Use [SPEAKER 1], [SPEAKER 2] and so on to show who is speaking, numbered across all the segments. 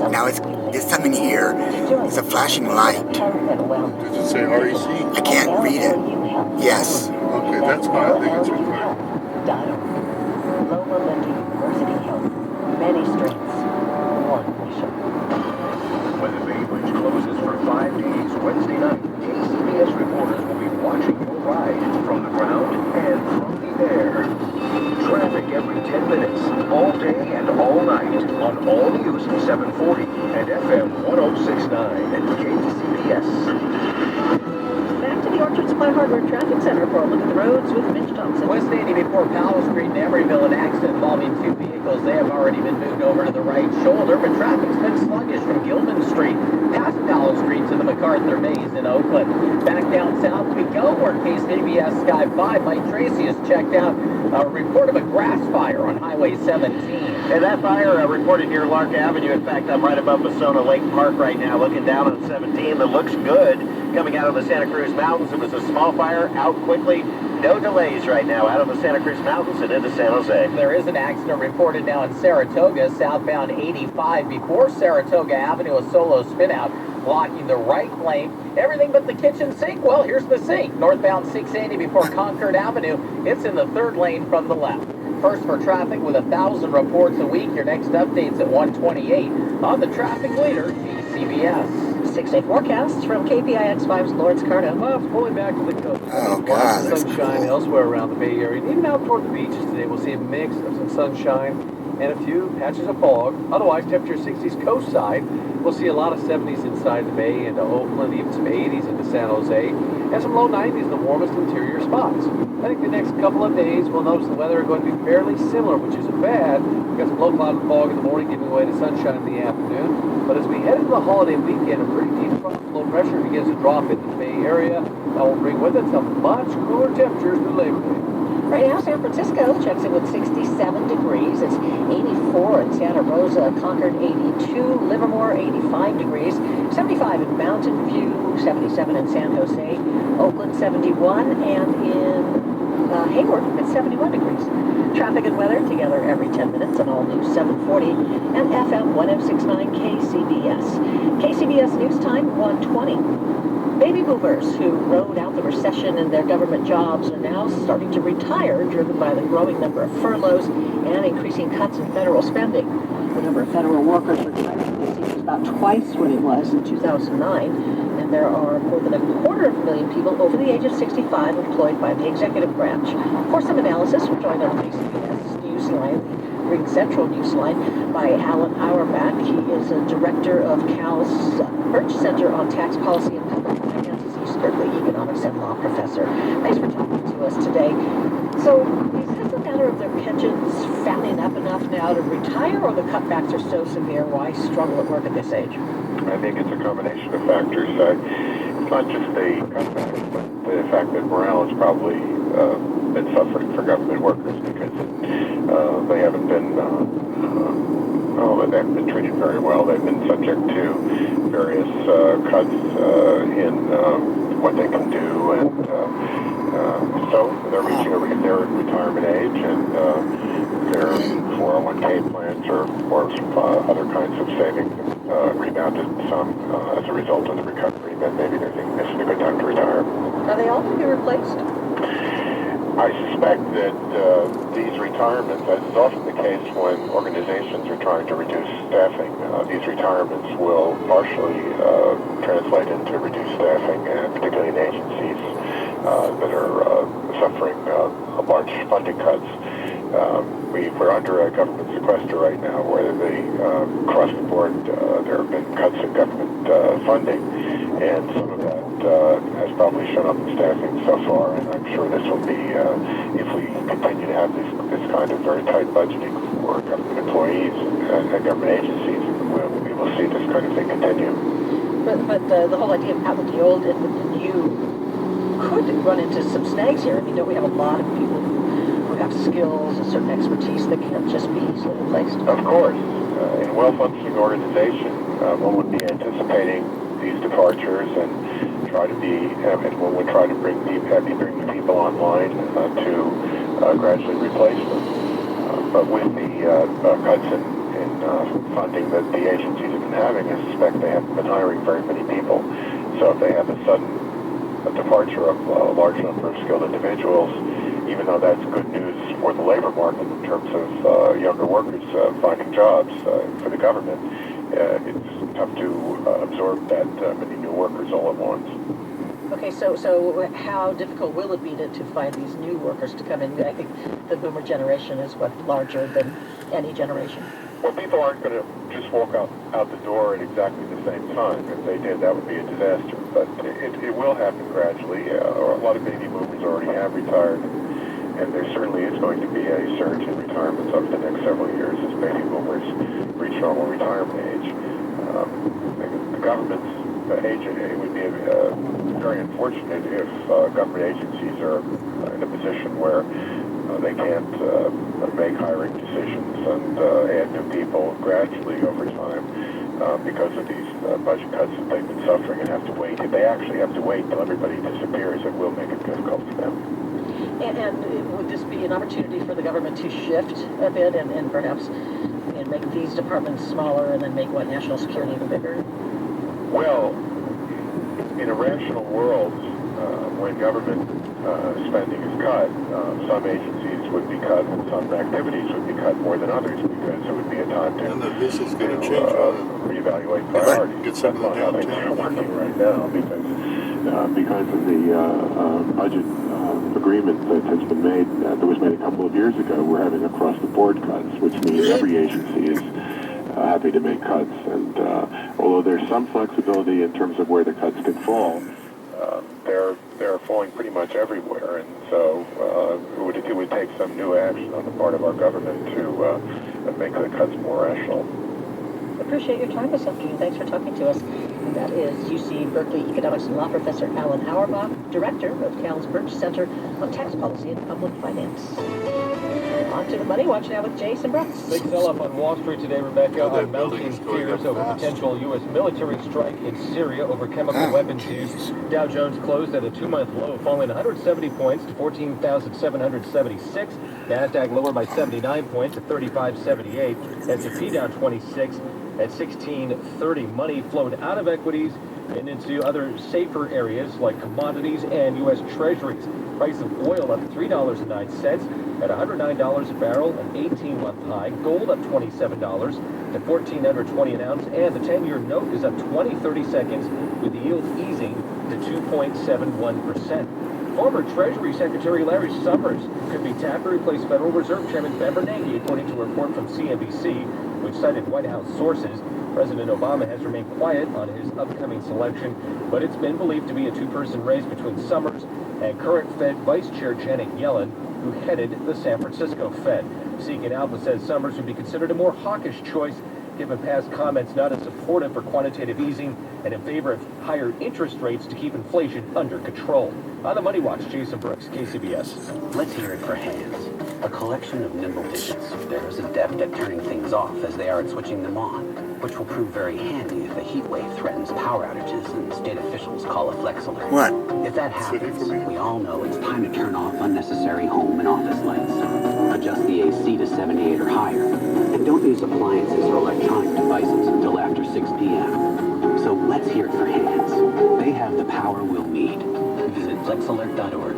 [SPEAKER 1] Now there's something here. It's a flashing light.
[SPEAKER 2] Does it say REC?
[SPEAKER 1] I can't read it. Yes.
[SPEAKER 2] Okay, that's fine. I think it's required.
[SPEAKER 3] Many streets, one mission. When the Bay Bridge closes for 5 days Wednesday night, KCBS reporters will be watching your ride from the ground and from the air. Traffic every 10 minutes, all day and all night, on All News 740 and FM 1069 at KCBS. Back to the Orchard Supply Hardware Traffic Center for a look at the roads with Mitch Thompson.
[SPEAKER 4] West 80 before Powell Street in Emeryville, an accident involving 2 vehicles. They have already been moved over to the right shoulder, but traffic's been sluggish from Gilman Street past Powell Street to the MacArthur Maze in Oakland. Back down south we go, where KCBS Sky 5, Mike Tracy has checked out a report of a grass fire on Highway 17.
[SPEAKER 5] And that fire reported near Lark Avenue. In fact, I'm right above Basona Lake Park right now, looking down on 17. That looks good. Coming out of the Santa Cruz Mountains, it was a small fire, out quickly. No delays right now out of the Santa Cruz Mountains and into San Jose.
[SPEAKER 4] There is an accident reported now in Saratoga, southbound 85 before Saratoga Avenue, a solo spinout blocking the right lane. Everything but the kitchen sink. Well, here's the sink. Northbound 680 before Concord Avenue. It's in the third lane from the left. First for traffic with 1,000 reports a week. Your next update's at 1:28 on the traffic leader, KCBS.
[SPEAKER 3] 6-day forecasts from KPIX5's Lawrence Cardo.
[SPEAKER 6] Well, pulling back to the coast.
[SPEAKER 1] Oh, God, that's
[SPEAKER 6] sunshine
[SPEAKER 1] cool.
[SPEAKER 6] elsewhere around the Bay Area. And even out toward the beaches today, we'll see a mix of some sunshine and a few patches of fog. Otherwise, temperature 60s coast side. We'll see a lot of 70s inside the Bay into Oakland, even some 80s into San Jose, and some low 90s in the warmest interior spots. I think the next couple of days we'll notice the weather are going to be fairly similar, which isn't bad. We've got some low cloud and fog in the morning, giving way to sunshine in the afternoon. But as we head into the holiday weekend, a pretty deep front low pressure begins to drop into the Bay Area. That will bring with it some much cooler temperatures through Labor Day.
[SPEAKER 3] Right now, San Francisco checks in with 67 degrees. It's 84 in Santa Rosa, Concord 82, Livermore 85 degrees, 75 in Mountain View, 77 in San Jose, Oakland 71, and in Hayward it's 71 degrees. Traffic and weather together every 10 minutes on All News 740 and FM 1069 KCBS. KCBS News Time 1:20. Baby boomers who rode out the recession in their government jobs are now starting to retire, driven by the growing number of furloughs and increasing cuts in federal spending. The number of federal workers retiring this year is about twice what it was in 2009, and there are more than 250,000 people over the age of 65 employed by the executive branch. For some analysis, we're joined on KCBS Newsline, Ring Central Newsline, by Alan Auerbach. He is a director of Cal's Birch Center on Tax Policy and Public Finances. He's Berkeley Economics and Law Professor. Thanks for talking to us today. So, is this a matter of their pensions fattening up enough now to retire, or the cutbacks are so severe? Why struggle at work at this age?
[SPEAKER 7] I think it's a combination of factors. It's not just the cutbacks, but the fact that morale has probably been suffering for government workers because they haven't been treated very well. They've been subject to various cuts in what they can do, and so they're reaching their retirement age, and their 401k plans or other kinds of savings rebounded some as a result of the recovery. Then maybe they're thinking this is a good time to retire.
[SPEAKER 3] Are they all going to be replaced?
[SPEAKER 7] I suspect that these retirements, as is often the case when organizations are trying to reduce staffing, these retirements will partially translate into reduced staffing, and particularly in agencies that are suffering large funding cuts. We're under a government sequester right now, where across the board there have been cuts in government funding, and some of that has probably shown up in staffing so far, and I'm sure this will be, if we continue to have this kind of very tight budgeting for government employees and government agencies, we will see this kind of thing continue.
[SPEAKER 3] But the whole idea of out with the old and with the new could run into some snags here. I mean, don't we have a lot of people who have skills, a certain expertise that can't just be easily replaced?
[SPEAKER 7] Of course. In a well-functioning organization, one would be anticipating these departures and one would try to bring people online to gradually replace them. But with the cuts in funding that the agencies have been having, I suspect they haven't been hiring very many people. So if they have a sudden departure of a large number of skilled individuals, even though that's good news for the labor market in terms of younger workers finding jobs for the government, it's tough to absorb that many new workers all at once.
[SPEAKER 3] Okay, so how difficult will it be to find these new workers to come in? I think the boomer generation is larger than any generation.
[SPEAKER 7] Well, people aren't going to just walk out the door at exactly the same time. If they did, that would be a disaster. But it will happen gradually. A lot of baby boomers already have retired, and there certainly is going to be a surge in retirements over the next several years as baby boomers reach normal retirement age. The government's it would be very unfortunate if government agencies are in a position where they can't make hiring decisions and add new people gradually over time because of these budget cuts that they've been suffering and have to wait. If they actually have to wait until everybody disappears, it will make it difficult for them.
[SPEAKER 3] And would this be an opportunity for the government to shift a bit and perhaps make these departments smaller and then make national security even bigger?
[SPEAKER 7] Well, in a rational world, when government spending is cut, some agencies would be cut and some activities would be cut more than others because it would be a time to
[SPEAKER 2] this is going to change
[SPEAKER 7] reevaluate priorities.
[SPEAKER 2] Get some
[SPEAKER 7] That's not how things are working right now because of the budget agreement that has been made, that was made a couple of years ago. We're having across-the-board cuts, which means every agency is happy to make cuts. And although there's some flexibility in terms of where the cuts could fall, they're falling pretty much everywhere. And so it would take some new action on the part of our government to make the cuts more rational.
[SPEAKER 3] I appreciate your time this afternoon. Thanks for talking to us. And that is UC Berkeley Economics and Law Professor Alan Auerbach, Director of Cal's Birch Center on Tax Policy and Public Finance. On to the Money Watch now with Jason Brooks.
[SPEAKER 6] Big sell-off on Wall Street today, Rebecca,
[SPEAKER 2] Oh, that
[SPEAKER 6] on
[SPEAKER 2] building
[SPEAKER 6] mounting
[SPEAKER 2] is going
[SPEAKER 6] fears
[SPEAKER 2] up
[SPEAKER 6] over
[SPEAKER 2] fast.
[SPEAKER 6] potential U.S. military strike in Syria over chemical weapons use. Dow Jones closed at a two-month low, falling 170 points to 14,776. NASDAQ lower by 79 points at 3578. S&P down 26 at 1630. Money flowed out of equities and into other safer areas like commodities and U.S. Treasuries. Price of oil up $3.09 at $109 a barrel, an 18-month high. Gold up $27 to $1,420 an ounce, and the 10-year note is up 20-30 seconds with the yield easing to 2.71%. Former Treasury Secretary Larry Summers could be tapped to replace Federal Reserve Chairman Ben Bernanke, according to a report from CNBC, which cited White House sources. President Obama has remained quiet on his upcoming selection, but it's been believed to be a two-person race between Summers and current Fed Vice Chair Janet Yellen, who headed the San Francisco Fed. Seeking Alpha says Summers would be considered a more hawkish choice, given past comments not as supportive for quantitative easing and in favor of higher interest rates to keep inflation under control. On the Money Watch, Jason Brooks, KCBS.
[SPEAKER 8] Let's hear it for hands. A collection of nimble digits. They're as adept at turning things off as they are at switching them on, which will prove very handy if a heat wave threatens power outages and state officials call a flex alert.
[SPEAKER 1] What?
[SPEAKER 8] If that happens, we all know it's time to turn off unnecessary home and office lights. Adjust the AC to 78 or higher, and don't use appliances or electronic devices until after 6 p.m. So let's hear it for hands. They have the power we'll need. Visit flexalert.org.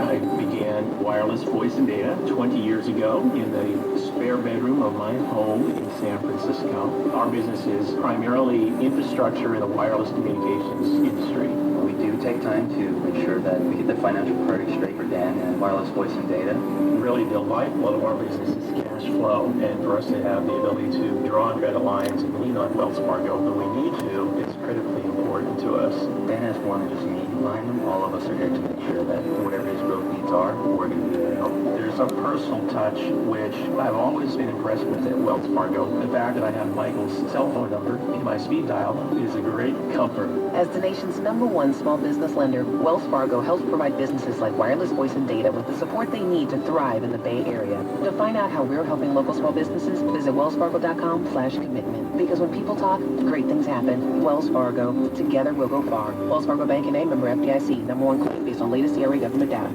[SPEAKER 9] I began wireless voice and data 20 years ago in the spare bedroom of my home in San Francisco. Our business is primarily infrastructure in the wireless communications industry.
[SPEAKER 10] We do take time to ensure that we get the financial priorities straight for Dan and wireless voice and data.
[SPEAKER 9] Really, the lifeblood of our business is cash flow, and for us to have the ability to draw on credit lines and lean on Wells Fargo when we need to is critically important to us.
[SPEAKER 10] Dan has more than just me behind him. All of us are here to make sure that whatever his growth needs are, we're going to be there to help.
[SPEAKER 9] There's a personal touch which I've always been impressed with at Wells Fargo. The fact that I have Michael's cell phone number in my speed dial is a great comfort.
[SPEAKER 3] As the nation's #1 small business lender, Wells Fargo helps provide businesses like wireless voice and data with the support they need to thrive in the Bay Area. To find out how we're helping local small businesses, visit wellsfargo.com/commitment. Because when people talk, great things happen. Wells Fargo. Together we'll go far. Wells Fargo Bank and A member FDIC. #1 claim based on latest area government data.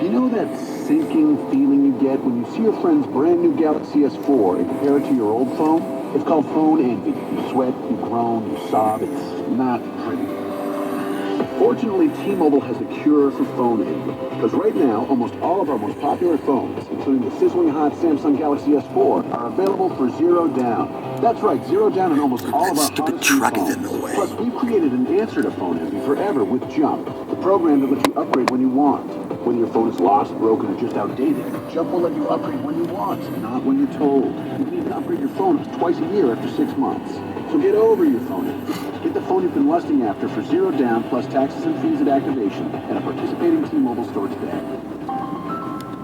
[SPEAKER 11] You know that sinking feeling you get when you see your friend's brand new Galaxy S4 and compare it to your old phone? It's called phone envy. You sweat, you groan, you sob. It's not pretty. Fortunately, T-Mobile has a cure for phone envy. Because right now, almost all of our most popular phones, including the sizzling hot Samsung Galaxy S4, are available for $0 down. That's right, $0 down on almost all of our
[SPEAKER 1] stupid
[SPEAKER 11] hottest new
[SPEAKER 1] truck is
[SPEAKER 11] phones.
[SPEAKER 1] in the way.
[SPEAKER 11] Plus, we've created an answer to phone envy forever with Jump, the program that lets you upgrade when you want. Whether your phone is lost, broken, or just outdated, Jump will let you upgrade when you want, not when you're told. You can even upgrade your phone up to twice a year after 6 months. So get over your phone envy. Get the phone you've been lusting after for $0 down plus taxes and fees at activation at a participating T-Mobile store today.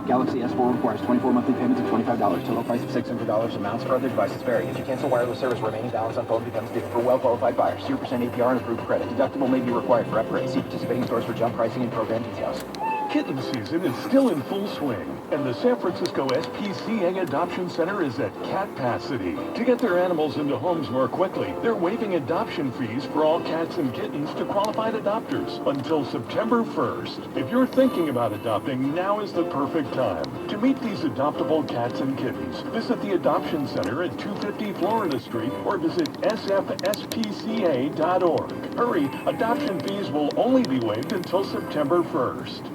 [SPEAKER 12] Galaxy S4 requires 24 monthly payments of $25. Total price of $600. Amounts for other devices vary. If you cancel wireless service, remaining balance on phone becomes due. For well-qualified buyers, 0% APR and approved credit. Deductible may be required for upgrades. See participating stores for Jump pricing and program details.
[SPEAKER 13] Kitten season is still in full swing, and the San Francisco SPCA Adoption Center is at capacity. To get their animals into homes more quickly, they're waiving adoption fees for all cats and kittens to qualified adopters until September 1st. If you're thinking about adopting, now is the perfect time. To meet these adoptable cats and kittens, visit the Adoption Center at 250 Florida Street or visit sfspca.org. Hurry, adoption fees will only be waived until September 1st.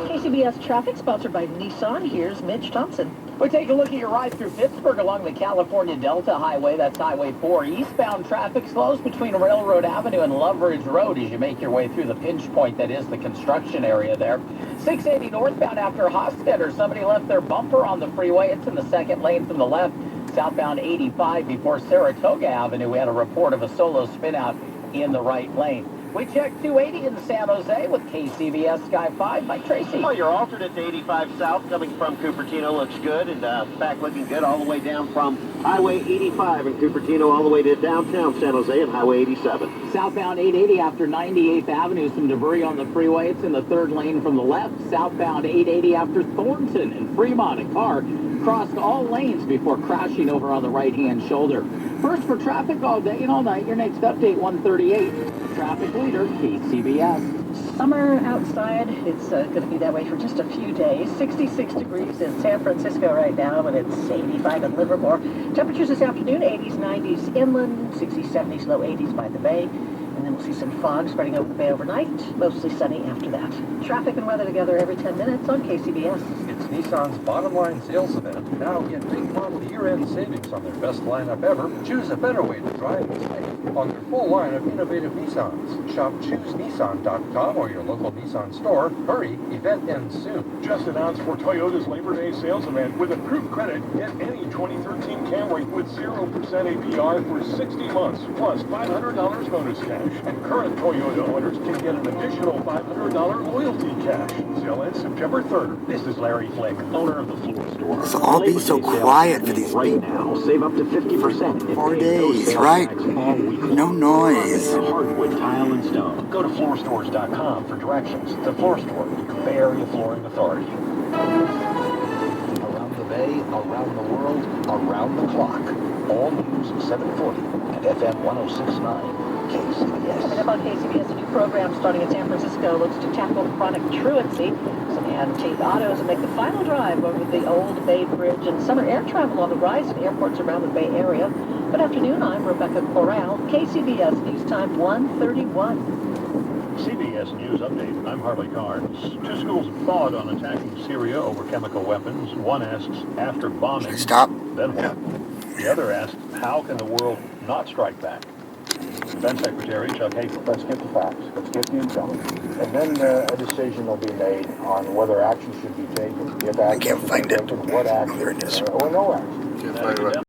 [SPEAKER 3] KCBS Traffic, sponsored by Nissan. Here's Mitch Thompson.
[SPEAKER 4] We take a look at your ride through Pittsburgh along the California Delta Highway. That's Highway 4. Eastbound traffic slows between Railroad Avenue and Loveridge Road as you make your way through the pinch point that is the construction area there. 680 northbound after Hofstadter. Somebody left their bumper on the freeway. It's in the second lane from the left. Southbound 85 before Saratoga Avenue. We had a report of a solo spinout in the right lane. We checked 280 in San Jose with KCBS Sky 5. Mike Tracy.
[SPEAKER 5] Well, your alternate to 85 south coming from Cupertino looks good, and back looking good all the way down from Highway 85 in Cupertino all the way to downtown San Jose and Highway 87.
[SPEAKER 4] Southbound 880 after 98th Avenue. Some debris on the freeway. It's in the third lane from the left. Southbound 880 after Thornton and Fremont. A car crossed all lanes before crashing over on the right-hand shoulder. First for traffic all day and all night. Your next update, 138. Traffic leader, KCBS.
[SPEAKER 3] Summer outside. It's going to be that way for just a few days. 66 degrees in San Francisco right now, and it's 85 in Livermore. Temperatures this afternoon, 80s, 90s inland, 60s, 70s, low 80s by the bay. And then we'll see some fog spreading over the bay overnight. Mostly sunny after that. Traffic and weather together every 10 minutes on KCBS.
[SPEAKER 6] It's Nissan's bottom line sales event. Now get big model year-end savings on their best lineup ever. Choose a better way to drive and save on their full line of innovative Nissans. Shop ChooseNissan.com or your local Nissan store. Hurry, event ends soon.
[SPEAKER 13] Just announced for Toyota's Labor Day sales event with approved credit. Get any 2013 Camry with 0% APR for 60 months, plus $500 bonus cash. And current Toyota owners can get an additional $500 loyalty cash. Sale ends September 3rd. This is Larry Flick, owner of the Floor Store.
[SPEAKER 1] So all be so quiet for these
[SPEAKER 12] right
[SPEAKER 1] people.
[SPEAKER 12] now. Save up to 50%.
[SPEAKER 1] 4 days, right? No noise.
[SPEAKER 12] Hardwood, tile, and stone.
[SPEAKER 9] Go to floorstores.com for directions. The Floor Store, your Bay Area flooring authority.
[SPEAKER 14] Around the Bay, around the world, around the clock. All news 740 and FM 106.9. KCBS.
[SPEAKER 3] Coming up on KCBS, a new program starting in San Francisco looks to tackle chronic truancy. Some antique autos will make the final drive over the Old Bay Bridge, and summer air travel on the rise in airports around the Bay Area. Good afternoon, I'm Rebecca Corral, KCBS News Time 131.
[SPEAKER 15] CBS News Update, I'm Harley Carnes. Two schools applaud on attacking Syria over chemical weapons. One asks, after bombing,
[SPEAKER 1] Stop.
[SPEAKER 15] then what? The other asks, how can the world not strike back? Defense Secretary Chuck Hagel.
[SPEAKER 16] Let's get the facts. Let's get the intelligence. And then a decision will be made on whether action should be taken, if action
[SPEAKER 1] I can't find it.
[SPEAKER 16] taken, what action,
[SPEAKER 1] There it is.
[SPEAKER 16] or no action.